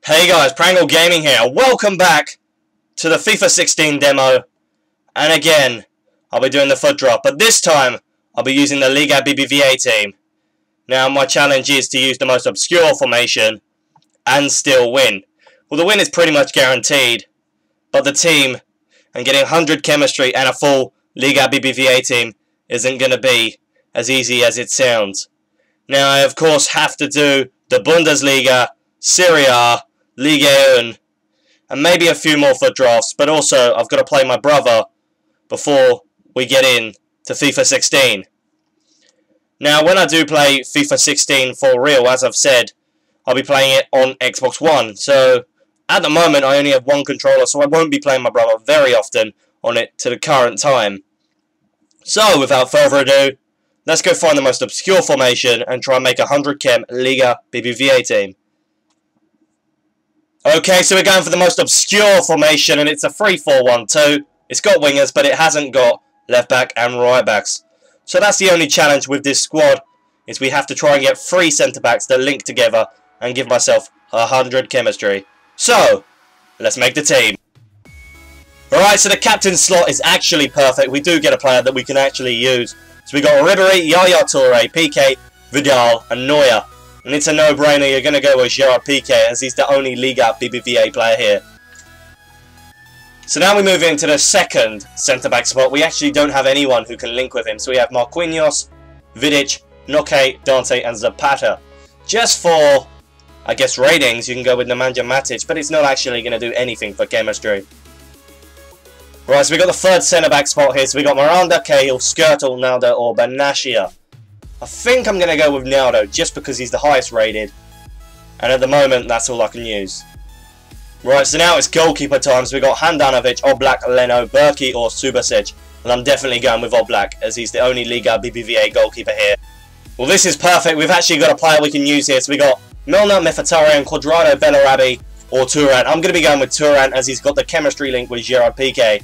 Hey guys, Prangell Gaming here. Welcome back to the FIFA 16 demo. And again, I'll be doing the foot drop. But this time, I'll be using the Liga BBVA team. Now, my challenge is to use the most obscure formation and still win. Well, the win is pretty much guaranteed. But the team, and getting 100 chemistry and a full Liga BBVA team isn't going to be as easy as it sounds. Now, I of course have to do the Bundesliga, Serie A, Liga, and maybe a few more foot drafts, but also I've got to play my brother before we get in to FIFA 16. Now, when I do play FIFA 16 for real, as I've said, I'll be playing it on Xbox One. So, at the moment, I only have one controller, so I won't be playing my brother very often on it to the current time. So, without further ado, let's go find the most obscure formation and try and make a 100 chem Liga BBVA team. Okay, so we're going for the most obscure formation, and it's a 3-4-1-2. It's got wingers, but it hasn't got left back and right backs. So that's the only challenge with this squad, is we have to try and get 3 centre backs that link together and give myself 100 chemistry. So, let's make the team. Alright, so the captain slot is actually perfect. We do get a player that we can actually use. So we got Ribéry, Yaya Touré, Pique, Vidal, and Neuer. And it's a no-brainer, you're going to go with Gerard Pique, as he's the only Liga BBVA player here. So now we move into the second centre-back spot. We actually don't have anyone who can link with him. So we have Marquinhos, Vidic, Noké, Dante, and Zapata. Just for, I guess, ratings, you can go with Nemanja Matic, but it's not actually going to do anything for chemistry. Right, so we got the third centre-back spot here. So we got Miranda, Cahill, Skrtel, Naldo, or Benashia. I think I'm going to go with Naldo, just because he's the highest rated. And at the moment, that's all I can use. Right, so now it's goalkeeper time. So we got Handanovic, Oblak, Leno, Berkey, or Subasic. And I'm definitely going with Oblak, as he's the only Liga BBVA goalkeeper here. Well, this is perfect. We've actually got a player we can use here. So we got Milner, Mkhitaryan, Cuadrado, Bellarabi, or Thuram. I'm going to be going with Thuram, as he's got the chemistry link with Gerard Pique.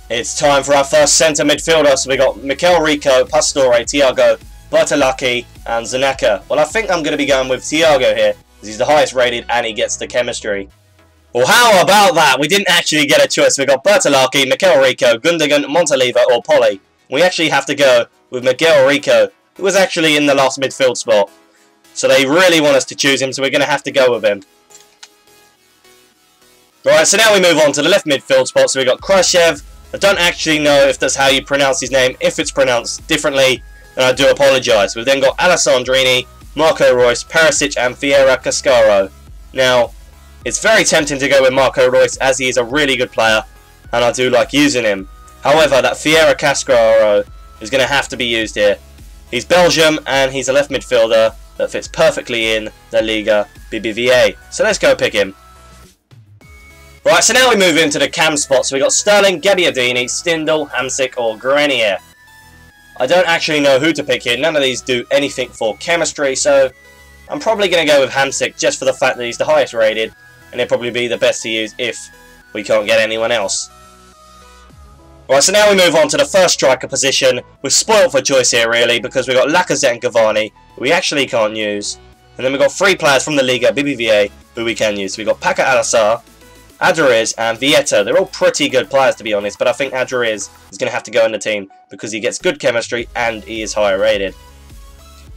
It's time for our first centre midfielder. So we got Mikel Rico, Pastore, Thiago, Bertolacci, and Zanaka. Well, I think I'm going to be going with Thiago here, because he's the highest rated and he gets the chemistry. Well, how about that? We didn't actually get a choice. We got Bertolacci, Mikel Rico, Gundogan, Montaliva, or Poli. We actually have to go with Mikel Rico, who was actually in the last midfield spot. So they really want us to choose him, so we're going to have to go with him. Right, so now we move on to the left midfield spot. So we got Khrushchev. I don't actually know if that's how you pronounce his name. If it's pronounced differently, then I do apologise. We've then got Alessandrini, Marco Reus, Perisic, and Vieira Cascaro. Now, it's very tempting to go with Marco Reus, as he is a really good player, and I do like using him. However, that Vieira Cascaro is going to have to be used here. He's Belgium, and he's a left midfielder that fits perfectly in the Liga BBVA. So let's go pick him. Right, so now we move into the cam spot. So we got Sterling, Gabbiadini, Stindl, Hamsik, or Grenier. I don't actually know who to pick here. None of these do anything for chemistry, so I'm probably going to go with Hamsik just for the fact that he's the highest rated, and he'll probably be the best to use if we can't get anyone else. Right, so now we move on to the first striker position. We're spoilt for choice here, really, because we've got Lacazette and Cavani, who we actually can't use. And then we've got 3 players from the Liga BBVA who we can use. So we've got Paca Alassar, Aduriz, and Vieta. They're all pretty good players, to be honest, but I think Aduriz is going to have to go in the team because he gets good chemistry and he is higher rated.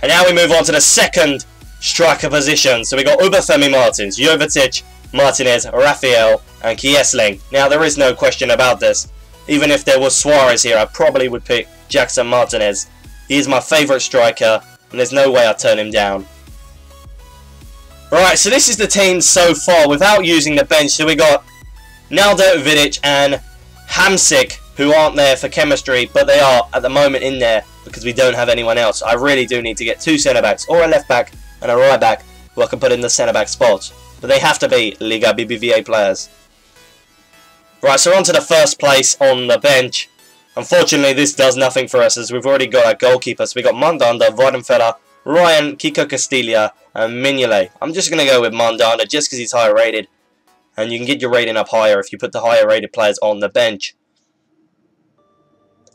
And now we move on to the second striker position. So we got Obafemi Martins, Jovetic, Martinez, Rafael, and Kiesling. Now, there is no question about this. Even if there was Suarez here, I probably would pick Jackson Martinez. He is my favourite striker, and there's no way I'd turn him down. Right, so this is the team so far without using the bench. So we got Naldo, Vidic, and Hamsik, who aren't there for chemistry, but they are at the moment in there because we don't have anyone else. I really do need to get 2 centre-backs, or a left-back and a right-back, who I can put in the centre-back spot. But they have to be Liga BBVA players. Right, so on to the first place on the bench. Unfortunately, this does nothing for us, as we've already got our goalkeeper. So we got Mandanda, Weidenfeller, Ryan, Kiko Castilla, and Mignolet. I'm just going to go with Mandanda just because he's higher rated. And you can get your rating up higher if you put the higher rated players on the bench.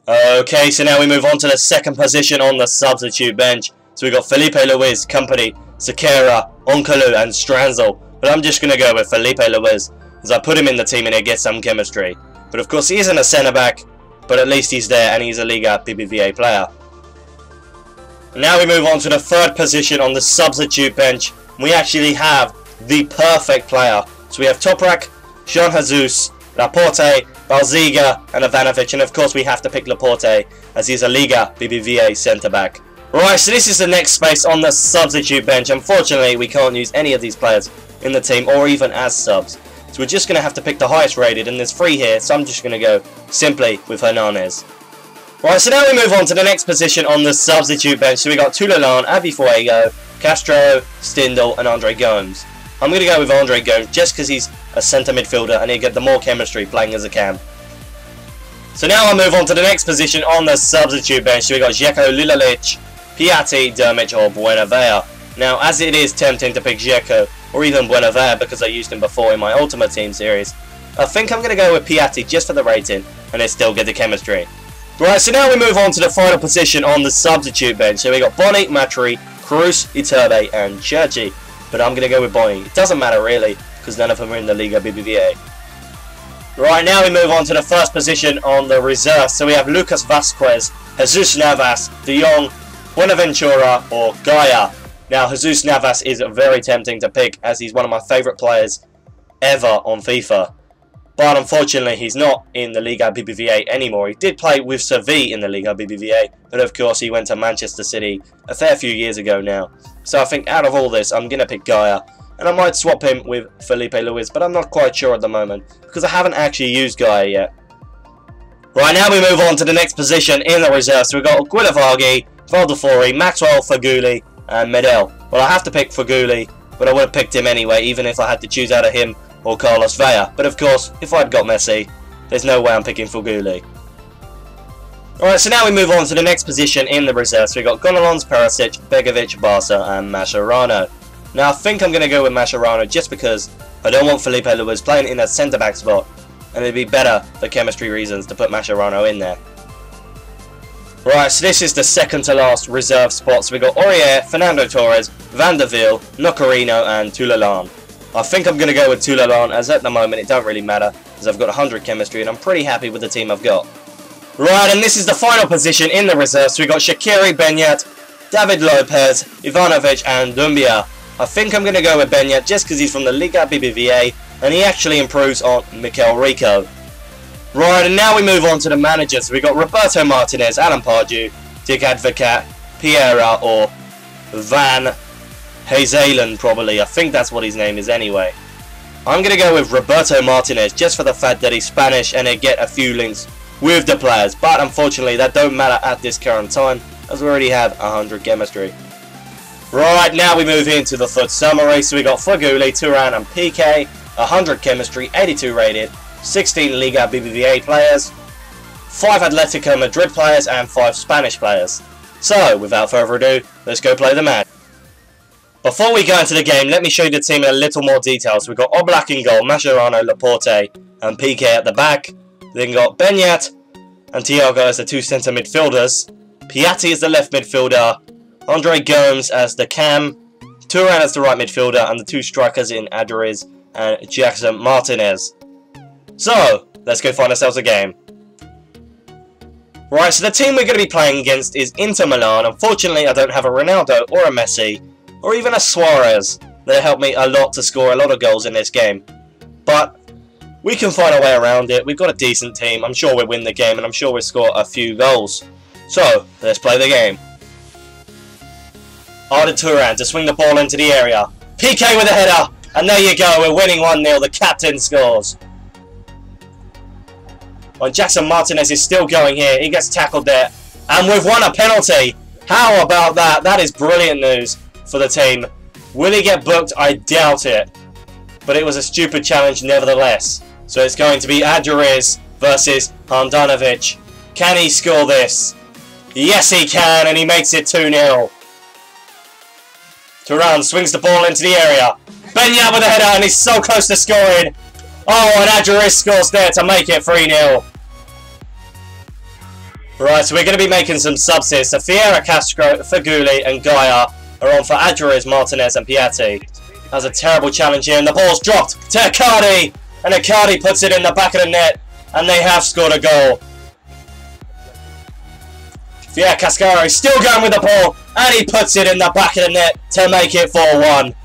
Okay, so now we move on to the second position on the substitute bench. So we've got Felipe Luis, Company, Sequeira, Onkalu, and Stranzel. But I'm just going to go with Felipe Luis, as I put him in the team and it gets some chemistry. But of course he isn't a centre-back, but at least he's there and he's a Liga BBVA player. Now we move on to the third position on the substitute bench. We actually have the perfect player. So we have Toprak, Jean Jesus, Laporte, Balziga and Ivanovic, and of course we have to pick Laporte as he's a Liga BBVA centre-back. Right, so this is the next space on the substitute bench. Unfortunately, we can't use any of these players in the team or even as subs. So we're just going to have to pick the highest rated, and there's 3 here, so I'm just going to go simply with Hernandez. Right, so now we move on to the next position on the substitute bench. So we got Tulalán, Avi Fuego, Castro, Stindl and Andre Gomes. I'm going to go with Andre Gomes just because he's a centre midfielder and he'll get the more chemistry playing as a cam. So now I'll move on to the next position on the substitute bench. So we got Žeko, Lilalic, Piatti, Dermic or Buenavea. Now, as it is tempting to pick Žeko or even Buenavea because I used him before in my Ultimate Team series, I think I'm going to go with Piatti just for the rating and it still get the chemistry. Right, so now we move on to the final position on the substitute bench. So we got Boni, Matri, Cruz, Iturbe and Churchy. But I'm going to go with Boni. It doesn't matter really because none of them are in the Liga BBVA. Right, now we move on to the first position on the reserve. So we have Lucas Vasquez, Jesus Navas, De Jong, Buenaventura or Gaia. Now Jesus Navas is very tempting to pick as he's one of my favourite players ever on FIFA. But unfortunately he's not in the Liga BBVA anymore. He did play with Sevilla in the Liga BBVA, but of course he went to Manchester City a fair few years ago now. So I think out of all this I'm going to pick Gaia. And I might swap him with Felipe Luis, but I'm not quite sure at the moment because I haven't actually used Gaia yet. Right, now we move on to the next position in the reserve. So we've got Guilavaghi, Valdefori, Maxwell, Faguli and Medel. Well, I have to pick Faguli, but I would have picked him anyway, even if I had to choose out of him or Carlos Vela. But of course, if I'd got Messi, there's no way I'm picking Faguli. Alright, so now we move on to the next position in the reserve. So we've got Gonalons, Perisic, Begovic, Barca and Mascherano. Now I think I'm going to go with Mascherano just because I don't want Felipe Luis playing in that centre-back spot. And it'd be better for chemistry reasons to put Mascherano in there. Right, so this is the second to last reserve spot. So we've got Aurier, Fernando Torres, Van der Wiel, Nocerino and Tulalán. I think I'm going to go with Tulalán as at the moment it don't really matter as I've got 100 chemistry and I'm pretty happy with the team I've got. Right, and this is the final position in the reserve. So we've got Shaqiri, Benyat, David Lopez, Ivanovic and Dumbia. I think I'm going to go with Benyat just because he's from the Liga BBVA and he actually improves on Mikel Rico. Right, and now we move on to the managers. So we've got Roberto Martinez, Alan Pardew, Dick Advocat, Piera or Van Hazelen probably. I think that's what his name is anyway. I'm going to go with Roberto Martinez just for the fact that he's Spanish and they get a few links with the players. But unfortunately that don't matter at this current time as we already have 100 chemistry. Right, now we move into the FUT summary. So we got Faguli, Turan and Pique, 100 chemistry, 82 rated, 16 Liga BBVA players, 5 Atletico Madrid players and 5 Spanish players. So, without further ado, let's go play the match. Before we go into the game, let me show you the team in a little more detail. So we've got Oblak in goal, Mascherano, Laporte and Pique at the back. Then got Benyat and Thiago as the 2 centre midfielders. Piatti is the left midfielder. Andre Gomes as the cam, Turan as the right midfielder, and the 2 strikers in Adriz and Jackson Martinez. So, let's go find ourselves a game. Right, so the team we're going to be playing against is Inter Milan. Unfortunately, I don't have a Ronaldo or a Messi, or even a Suarez. They helped me a lot to score a lot of goals in this game. But, we can find our way around it. We've got a decent team. I'm sure we'll win the game, and I'm sure we'll score a few goals. So, let's play the game. Arda Turan to swing the ball into the area. Pique with a header. And there you go, we're winning 1-0. The captain scores. Well, Jackson Martinez is still going here. He gets tackled there. And we've won a penalty. How about that? That is brilliant news for the team. Will he get booked? I doubt it. But it was a stupid challenge nevertheless. So it's going to be Adriz versus Handanovic. Can he score this? Yes, he can. And he makes it 2-0. Turan swings the ball into the area. Benyat with a header and he's so close to scoring. Oh, and Adriz scores there to make it 3-0. Right, so we're going to be making some subs here. So Fiera, Castro, Faguli and Gaia are on for Adriz, Martinez and Piatti. That's a terrible challenge here, and the ball's dropped to Icardi, and Icardi puts it in the back of the net, and they have scored a goal. Yeah, Cascaro is still going with the ball, and he puts it in the back of the net to make it 4-1.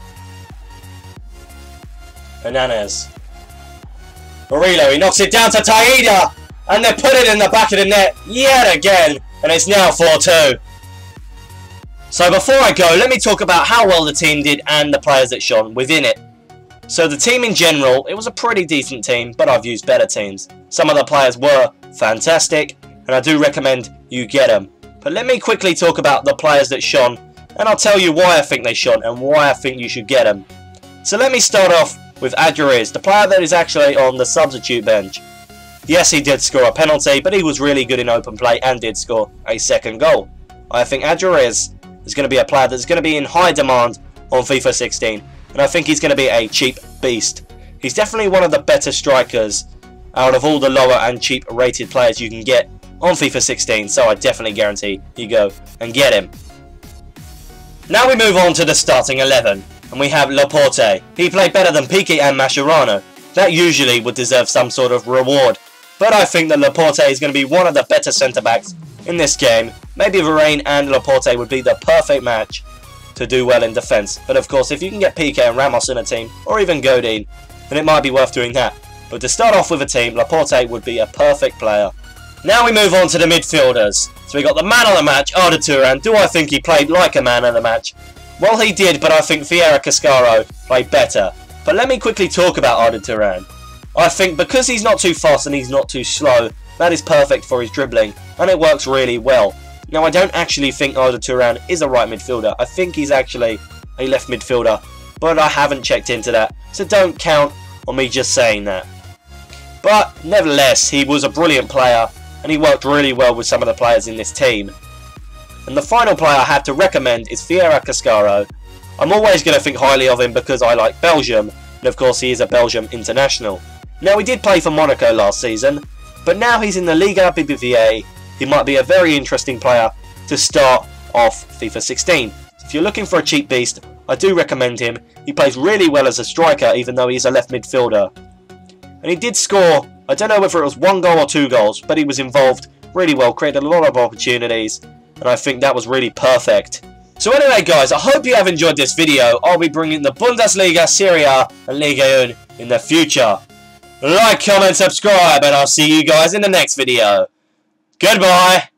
Hernandez. Murillo, he knocks it down to Taida, and they put it in the back of the net yet again, and it's now 4-2. So before I go, let me talk about how well the team did and the players that shone within it. So the team in general, it was a pretty decent team, but I've used better teams. Some of the players were fantastic, and I do recommend you get them. But let me quickly talk about the players that shone, and I'll tell you why I think they shone and why I think you should get them. So let me start off with Adjuriz, the player that is actually on the substitute bench. Yes, he did score a penalty, but he was really good in open play and did score a second goal. I think Adjuriz is going to be a player that's going to be in high demand on FIFA 16, and I think he's going to be a cheap beast. He's definitely one of the better strikers out of all the lower and cheap rated players you can get on FIFA 16, so I definitely guarantee you go and get him. Now we move on to the starting 11, and we have Laporte. He played better than Pique and Mascherano. That usually would deserve some sort of reward, but I think that Laporte is going to be one of the better centre-backs in this game. Maybe Varane and Laporte would be the perfect match to do well in defence. But of course, if you can get Pique and Ramos in a team, or even Godin, then it might be worth doing that. But to start off with a team, Laporte would be a perfect player. Now we move on to the midfielders. So we got the man of the match, Arda Turan. Do I think he played like a man of the match? Well, he did, but I think Vieira Cascaro played better. But let me quickly talk about Arda Turan. I think because he's not too fast and he's not too slow, that is perfect for his dribbling, and it works really well. Now, I don't actually think Arda Turan is a right midfielder. I think he's actually a left midfielder, but I haven't checked into that, so don't count on me just saying that. But nevertheless, he was a brilliant player, and he worked really well with some of the players in this team. And the final player I have to recommend is Vieira Cascaro. I'm always going to think highly of him because I like Belgium, and of course he is a Belgium international. Now, he did play for Monaco last season, but now he's in the Liga BBVA. He might be a very interesting player to start off FIFA 16. If you're looking for a cheap beast, I do recommend him. He plays really well as a striker, even though he's a left midfielder. And he did score, I don't know whether it was 1 goal or 2 goals, but he was involved really well, created a lot of opportunities, and I think that was really perfect. So anyway guys, I hope you have enjoyed this video. I'll be bringing the Bundesliga, Serie A and Liga 1 in the future. Like, comment, subscribe, and I'll see you guys in the next video. Goodbye.